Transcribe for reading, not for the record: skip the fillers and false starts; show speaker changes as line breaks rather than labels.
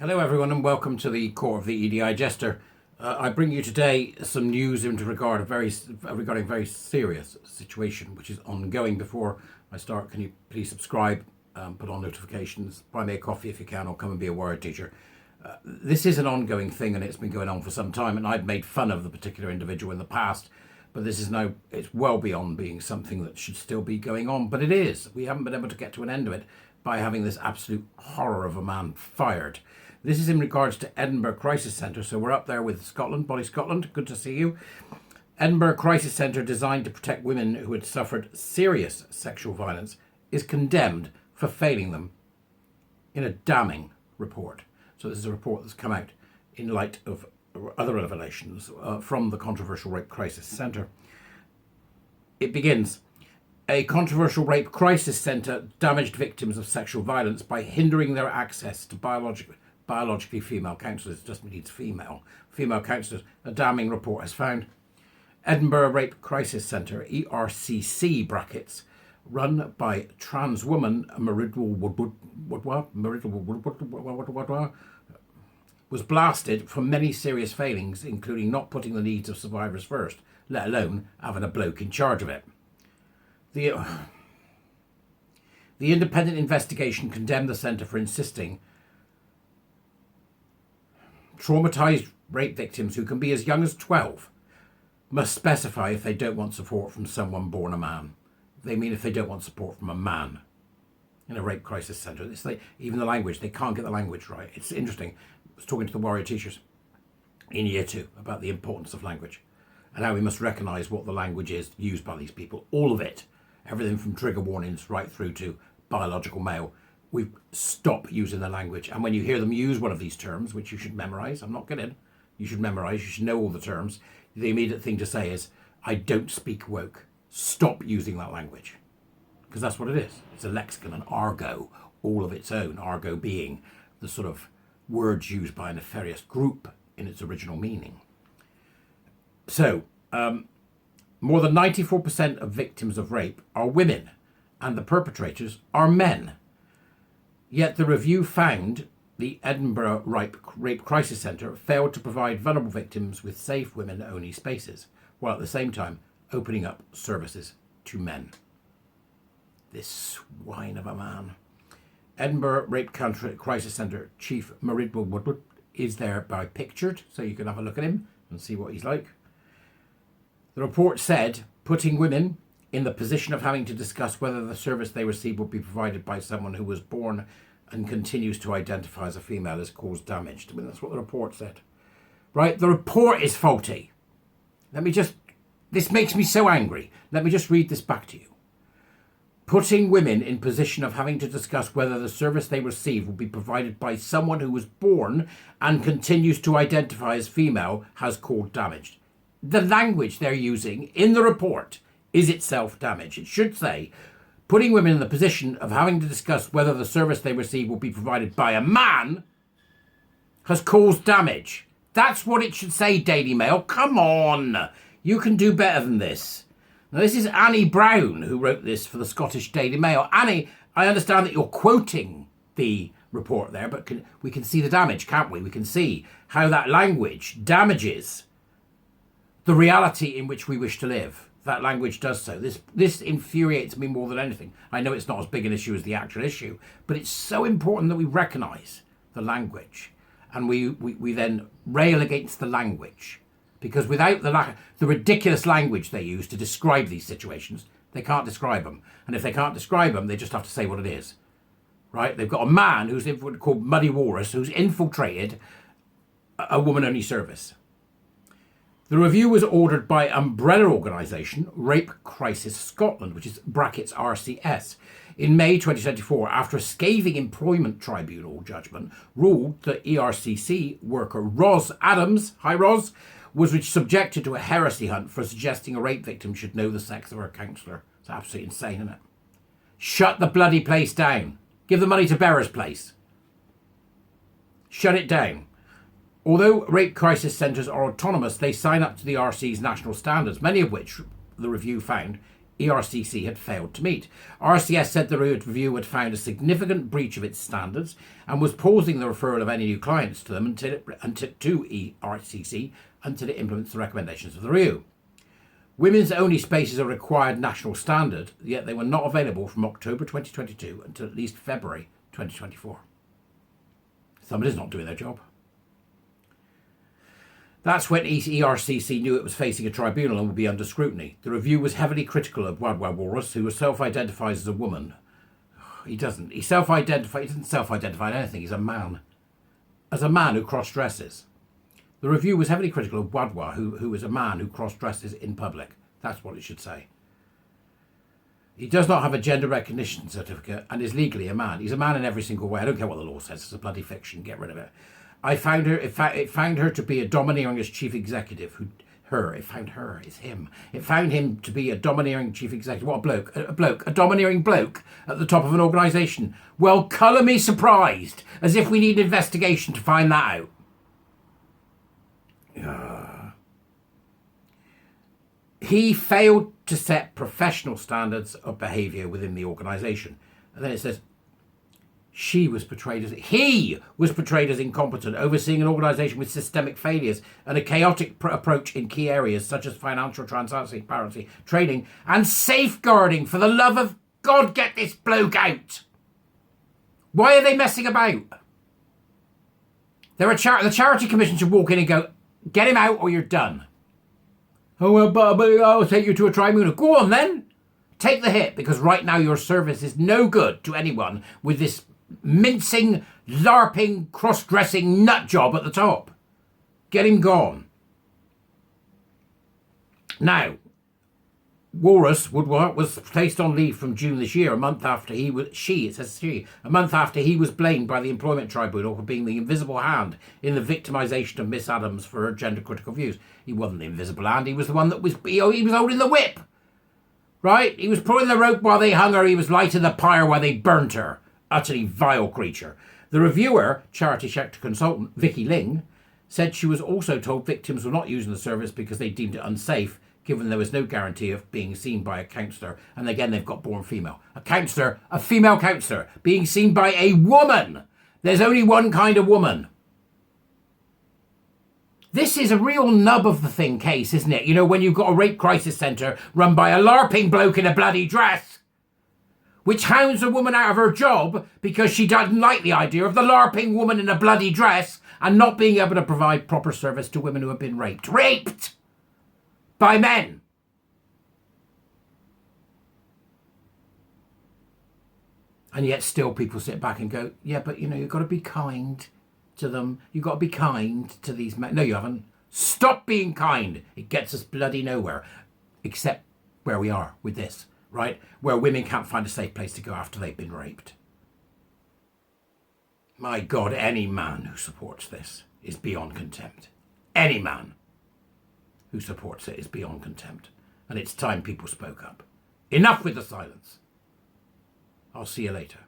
Hello everyone and welcome to the core of the Edijester. I bring you today some news regarding a very serious situation which is ongoing. Before I start, can you please subscribe, put on notifications, buy me a coffee if you can, or come and be a word teacher. This is an ongoing thing and it's been going on for some time, and I've made fun of the particular individual in the past, but this is now, it's well beyond being something that should still be going on, but it is. We haven't been able to get to an end of it by having this absolute horror of a man fired. This is in regards to Edinburgh Crisis Centre. So we're up there with Scotland, Body Scotland. Good to see you. Edinburgh Crisis Centre, designed to protect women who had suffered serious sexual violence, is condemned for failing them in a damning report. So this is a report that's come out in light of other revelations from the controversial Rape Crisis Centre. It begins. A controversial rape crisis centre damaged victims of sexual violence by hindering their access to biologically female counsellors. It just needs female counsellors. A damning report has found. Edinburgh Rape Crisis Centre, ERCC brackets, run by trans woman was blasted for many serious failings, including not putting the needs of survivors first, let alone having a bloke in charge of it. The independent investigation condemned the centre for insisting traumatised rape victims, who can be as young as 12, must specify if they don't want support from someone born a man. They mean if they don't want support from a man in a rape crisis centre. It's like, even the language, they can't get the language right. It's interesting. I was talking to the warrior teachers in year 2 about the importance of language and how we must recognise what the language is used by these people. All of it. Everything from trigger warnings right through to biological male. We stop using the language. And when you hear them use one of these terms, which you should memorise, I'm not kidding, you should memorise, you should know all the terms, the immediate thing to say is, I don't speak woke. Stop using that language. Because that's what it is. It's a lexicon, an argot, all of its own, argot being the sort of words used by a nefarious group in its original meaning. So, more than 94% of victims of rape are women, and the perpetrators are men. Yet the review found the Edinburgh Rape Crisis Centre failed to provide vulnerable victims with safe women-only spaces, while at the same time opening up services to men. This swine of a man. Edinburgh Rape Crisis Centre Chief Murderous Woodward is thereby pictured, so you can have a look at him and see what he's like. The report said, putting women in the position of having to discuss whether the service they receive will be provided by someone who was born and continues to identify as a female has caused damage. I mean, that's what the report said. Right? The report is faulty. This makes me so angry. Let me just read this back to you. Putting women in position of having to discuss whether the service they receive will be provided by someone who was born and continues to identify as female has caused damage. The language they're using in the report is itself damage. It should say, putting women in the position of having to discuss whether the service they receive will be provided by a man has caused damage. That's what it should say, Daily Mail. Come on. You can do better than this. Now, this is Annie Brown who wrote this for the Scottish Daily Mail. Annie, I understand that you're quoting the report there, but we can see the damage, can't we? We can see how that language damages the reality in which we wish to live. That language does so. This infuriates me more than anything. I know it's not as big an issue as the actual issue, but it's so important that we recognise the language and we then rail against the language, because without the ridiculous language they use to describe these situations, they can't describe them. And if they can't describe them, they just have to say what it is. Right? They've got a man who's called Muddy Walrus who's infiltrated a woman-only service. The review was ordered by umbrella organisation Rape Crisis Scotland, which is brackets RCS, in May 2024, after a scathing employment tribunal judgment ruled that ERCC worker Ros Adams, hi Ros, was subjected to a heresy hunt for suggesting a rape victim should know the sex of her counsellor. It's absolutely insane, isn't it? Shut the bloody place down. Give the money to Bearer's Place. Shut it down. Although rape crisis centres are autonomous, they sign up to the RC's national standards, many of which, the review found, ERCC had failed to meet. RCS said the review had found a significant breach of its standards and was pausing the referral of any new clients to them until ERCC until it implements the recommendations of the review. Women's only spaces are required national standard, yet they were not available from October 2022 until at least February 2024. Somebody's not doing their job. That's when ERCC knew it was facing a tribunal and would be under scrutiny. The review was heavily critical of Wadwa Walrus, who self-identifies as a woman. He doesn't. He doesn't self-identify anything. He's a man. As a man who cross-dresses. The review was heavily critical of Wadwa, who is a man who cross-dresses in public. That's what it should say. He does not have a gender recognition certificate and is legally a man. He's a man in every single way. I don't care what the law says. It's a bloody fiction. Get rid of it. It found her to be a domineering as chief executive. It found him to be a domineering chief executive. What a bloke. A domineering bloke at the top of an organisation. Well, colour me surprised, as if we need an investigation to find that out. He failed to set professional standards of behaviour within the organisation. And then it says, he was portrayed as incompetent, overseeing an organisation with systemic failures and a chaotic approach in key areas such as financial transparency, training and safeguarding. For the love of God, get this bloke out. Why are they messing about? The charity commission should walk in and go, get him out or you're done. Oh, well, but I'll take you to a tribunal. Go on then. Take the hit, because right now your service is no good to anyone with this mincing, larping, cross-dressing nut job at the top. Get him gone. Now, Walrus was placed on leave from June this year, a month after he was blamed by the Employment Tribunal for being the invisible hand in the victimisation of Miss Adams for her gender-critical views. He wasn't the invisible hand. He was the one that was, he was holding the whip. Right? He was pulling the rope while they hung her. He was lighting the pyre while they burnt her. Utterly vile creature. The reviewer, charity sector consultant Vicky Ling, said she was also told victims were not using the service because they deemed it unsafe, given there was no guarantee of being seen by a counsellor. And again, they've got born female. A female counsellor, being seen by a woman. There's only one kind of woman. This is a real nub of the thing case, isn't it? You know, when you've got a rape crisis centre run by a larping bloke in a bloody dress, which hounds a woman out of her job because she doesn't like the idea of the larping woman in a bloody dress and not being able to provide proper service to women who have been raped. Raped! By men. And yet still people sit back and go, yeah, but you know, you've got to be kind to them. You've got to be kind to these men. No, you haven't. Stop being kind. It gets us bloody nowhere. Except where we are with this, right? Where women can't find a safe place to go after they've been raped. My God, any man who supports this is beyond contempt. Any man who supports it is beyond contempt. And it's time people spoke up. Enough with the silence. I'll see you later.